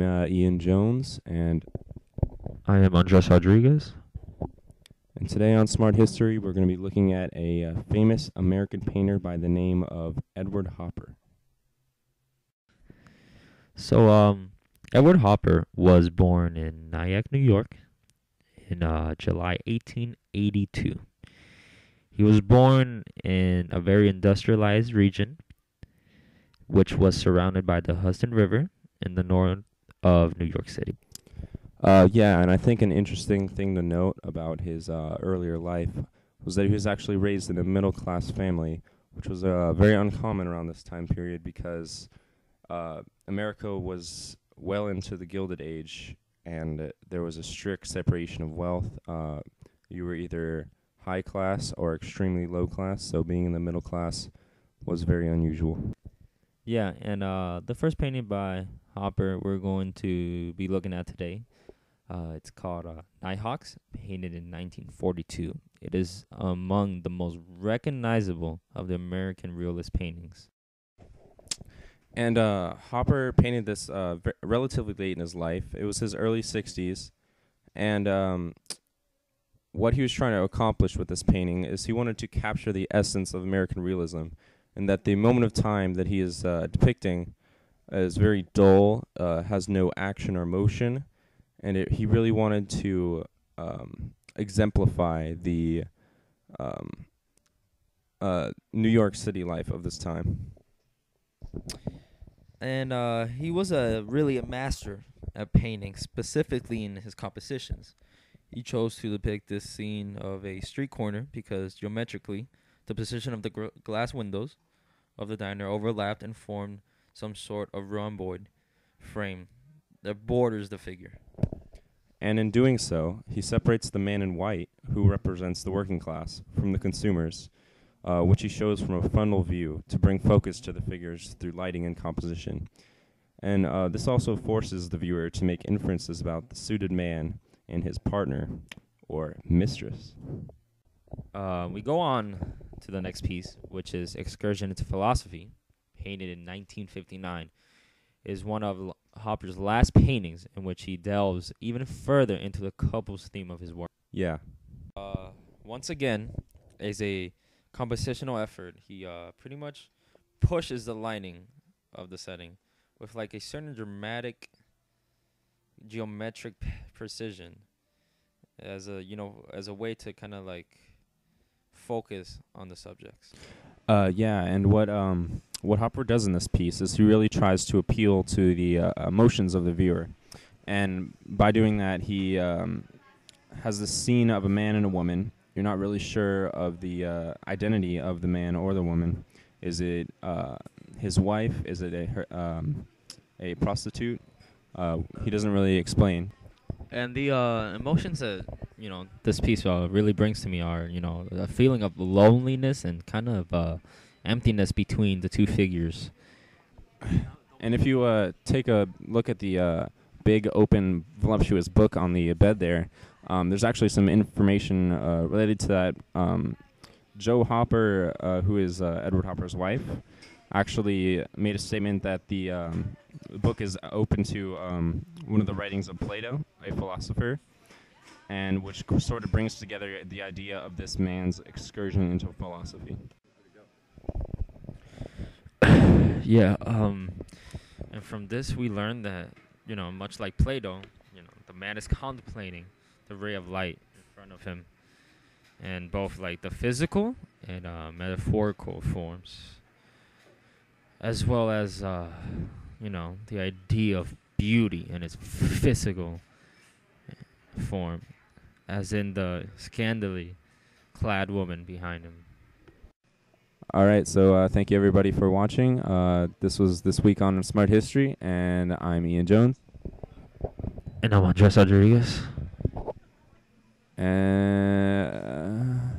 I'm Ian Jones, and I am Andres Rodriguez. today on Smart History, we're going to be looking at a famous American painter by the name of Edward Hopper. So, Edward Hopper was born in Nyack, New York in July 1882. He was born in a very industrialized region, which was surrounded by the Hudson River in the north of New York City. Yeah, and I think an interesting thing to note about his earlier life was that he was actually raised in a middle-class family, which was very uncommon around this time period because America was well into the Gilded Age, and there was a strict separation of wealth. You were either high class or extremely low class, so being in the middle class was very unusual. Yeah, and the first painting by Hopper we're going to be looking at today, it's called Nighthawks, painted in 1942. It is among the most recognizable of the American realist paintings. And Hopper painted this relatively late in his life. It was his early 60s, and what he was trying to accomplish with this painting is he wanted to capture the essence of American realism, and that the moment of time that he is depicting is very dull, has no action or motion, and he really wanted to exemplify the New York City life of this time. And he was really a master at painting, specifically in his compositions. He chose to depict this scene of a street corner because geometrically, the position of the glass windows of the diner overlapped and formed some sort of rhomboid frame that borders the figure. And in doing so, he separates the man in white, who represents the working class, from the consumers, which he shows from a frontal view to bring focus to the figures through lighting and composition. And this also forces the viewer to make inferences about the suited man and his partner, or mistress. We go on to the next piece, which is Excursion into Philosophy, painted in 1959. Is one of Hopper's last paintings in which he delves even further into the couples theme of his work. Yeah. Once again, as a compositional effort, he pretty much pushes the lighting of the setting with like a certain dramatic geometric precision as a way to kind of like focus on the subjects. Yeah, and what Hopper does in this piece is he really tries to appeal to the emotions of the viewer, and by doing that, he has this scene of a man and a woman. You're not really sure of the identity of the man or the woman. Is it his wife? Is it a prostitute? He doesn't really explain. And the emotions that this piece really brings to me are a feeling of loneliness and kind of emptiness between the two figures. And if you take a look at the big, open, voluptuous book on the bed there, there's actually some information related to that. Joe Hopper, who is Edward Hopper's wife, actually made a statement that the book is open to one of the writings of Plato, a philosopher, and which sort of brings together the idea of this man's excursion into philosophy. Yeah, and from this we learn that, much like Plato, the man is contemplating the ray of light in front of him, and both like the physical and metaphorical forms, as well as, the idea of beauty in its physical form, as in the scantily clad woman behind him. All right, so thank you everybody for watching. This was This Week on Smart History, and I'm Ian Jones. And I'm Andres Rodriguez. And